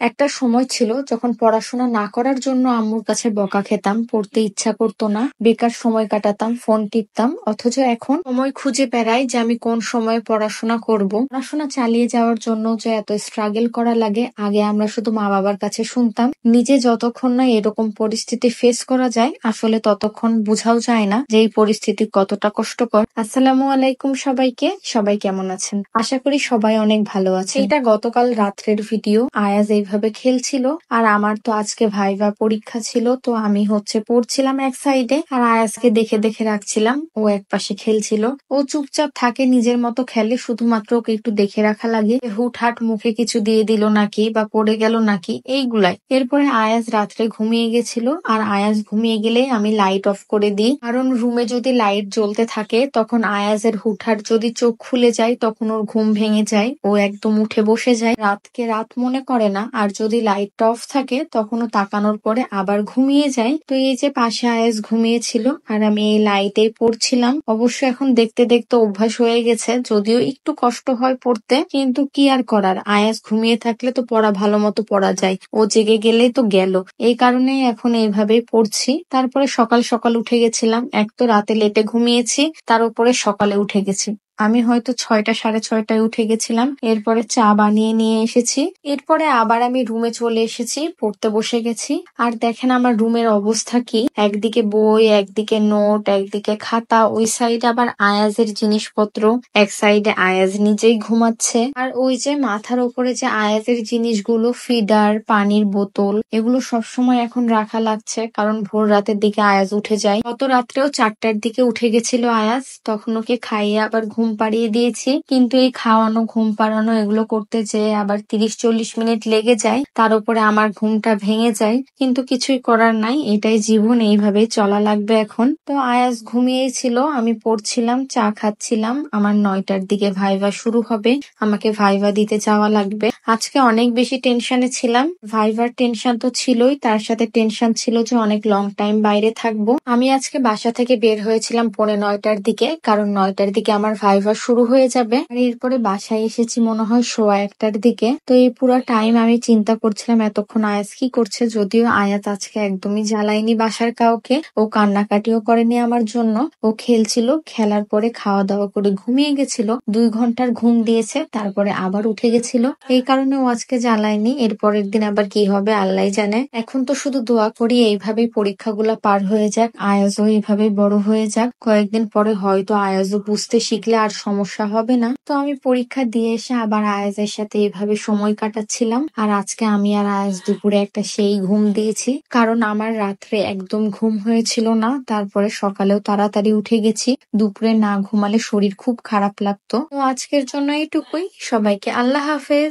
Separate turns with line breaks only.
একটা সময় ছিল যখন পড়াশোনা না করার জন্য আম্মুর কাছে বকা খেতাম, পড়তে ইচ্ছা করতো না, বেকার সময় কাটাতাম, ফোন টিপতাম। অথচ এখন সময় খুঁজে বেড়াই যে আমি কোন সময়ে পড়াশোনা করব। পড়াশোনা চালিয়ে যাওয়ার জন্য যে এত স্ট্রাগল করা লাগে, আগে আমরা শুধু মা বাবার কাছে শুনতাম। নিজে যতক্ষণ না এরকম পরিস্থিতি ফেস করা যায়, আসলে ততক্ষণ বোঝাও যায় না যে এই পরিস্থিতি কতটা কষ্টকর। আসসালামু আলাইকুম সবাইকে। সবাই কেমন আছেন? আশা করি সবাই অনেক ভালো আছে। এটা গতকাল রাত্রের ভিডিও। আয়াজ এইভাবে খেলছিল, আর আমার তো আজকে ভাইভা পরীক্ষা ছিল, তো আমি পড়ছিলাম এক সাইডে, আর আয়াজকে দেখে দেখে রাখছিলাম। ও এক পাশে খেলছিল। ও চুপচাপ থাকে, নিজের মতো খেলে, শুধুমাত্র ওকে একটু দেখে রাখা লাগে, হুটহাট মুখে কিছু দিয়ে দিল নাকি বা পড়ে গেল নাকি, এইগুলাই। এরপরে আয়াজ রাত্রে ঘুমিয়ে গেছিল, আর আয়াজ ঘুমিয়ে গেলে আমি লাইট অফ করে দিই, কারণ রুমে যদি লাইট জ্বলতে থাকে তখন আয়াজের হুটহাট যদি চোখ খুলে যায় তখন ওর ঘুম ভেঙে যায়, ও একদম উঠে বসে যায়, রাতকে রাত মনে করে না। আর যদি লাইটটা অফ থাকে তখনও তাকানোর পরে আবার ঘুমিয়ে যায়। তো এই যে পাশে আয়াজ ঘুমিয়েছিল, আর আমি এই লাইটেই পড়ছিলাম। অবশ্য এখন দেখতে দেখতে অভ্যাস হয়ে গেছে, যদিও একটু কষ্ট হয় পড়তে, কিন্তু কি আর করার, আয়াজ ঘুমিয়ে থাকলে তো পড়া ভালো মতো পড়া যায়, ও জেগে গেলেই তো গেল। এই কারণেই এখন এইভাবেই পড়ছি। তারপরে সকাল সকাল উঠে গেছিলাম, এক তো রাতে লেটে ঘুমিয়েছি, তার উপরে সকালে উঠে গেছি। আমি হয়তো 6টা 6:30টায় উঠে গেছিলাম। এরপরে চা বানিয়ে নিয়ে এসেছি। এরপরে আবার আমি রুমে চলে এসেছি, পড়তে বসে গেছি। আর দেখেন আমার রুমের অবস্থা কি, একদিকে বই, একদিকে নোট, একদিকে খাতা, ওই সাইডে আবার আয়াজের জিনিসপত্র, এক সাইডে আয়াজ নিজেই ঘুমাচ্ছে। আর ওই যে মাথার উপরে যে আয়াজের জিনিসগুলো, ফিডার, পানির বোতল, এগুলো সবসময় এখন রাখা লাগছে, কারণ ভোর রাতের দিকে আয়াজ উঠে যায়। গত রাত্রেও 4টার দিকে উঠে গেছিল আয়াজ, তখন ওকে খাইয়ে আবার ঘুম পাড়িয়ে দিয়েছি। কিন্তু এই খাওয়ানো, ঘুম পাড়ানো এগুলো করতে যেয়ে আবার 30-40 মিনিট লেগে যায়, তার উপরে আমার ঘুমটা ভেঙে যায়। কিন্তু কিছুই করার নাই, এটাই জীবন, এইভাবেই চলা লাগবে এখন। তো আয়াজ ঘুমিয়েই ছিল, আমি পড়ছিলাম, চা খাচ্ছিলাম। আমার 9টার দিকে ভাইভা শুরু হবে, আমাকে ভাইভা দিতে যাওয়া লাগবে। আজকে অনেক বেশি টেনশনে ছিলাম। ভাইভার টেনশন তো ছিলই, তার সাথে টেনশন ছিল যে অনেক লং টাইম বাইরে থাকবো। আমি আজকে বাসা থেকে বের হয়েছিলাম 9:45টার দিকে, কারণ 9টার দিকে আমার ভাইভা শুরু হয়ে যাবে। আর এরপরে বাসায় এসেছি মনে হয় 1:15টার দিকে। তো এই পুরো টাইম আমি চিন্তা করছিলাম এতক্ষণ আয়াজ কি করছে, যদিও আয়াত আজকে একদমই জ্বালায়নি বাসার কাউকে, ও কান্নাকাটিও করেনি আমার জন্য। ও খেলছিল, খেলার পরে খাওয়া দাওয়া করে ঘুমিয়ে গেছিল, 2 ঘন্টার ঘুম দিয়েছে, তারপরে আবার উঠে গেছিল। এই কারণে ও আজকে জ্বালায়নি। এর পরের দিন আবার কি হবে আল্লাহই জানে। এখন তো শুধু দোয়া করি এইভাবেই পরীক্ষাগুলো পার হয়ে যাক, আয়াজও এইভাবেই বড় হয়ে যাক। কয়েকদিন পরে হয়তো আয়াজও বুঝতে শিখলে আর সমস্যা হবে না। তো আমি পরীক্ষা দিয়ে এসে আবার আয়াজের সাথে এইভাবে সময় কাটাচ্ছিলাম। আর আজকে আমি আর আয়াজ দুপুরে একটা সেই ঘুম দিয়েছি, কারণ আমার রাত্রে একদম ঘুম হয়েছিল না। তারপরে সকালেও তাড়াতাড়ি উঠে গেছি, দুপুরে না ঘুমালে শরীর খুব খারাপ লাগতো। তো আজকের জন্য এইটুকুই। সবাইকে আল্লাহ হাফেজ।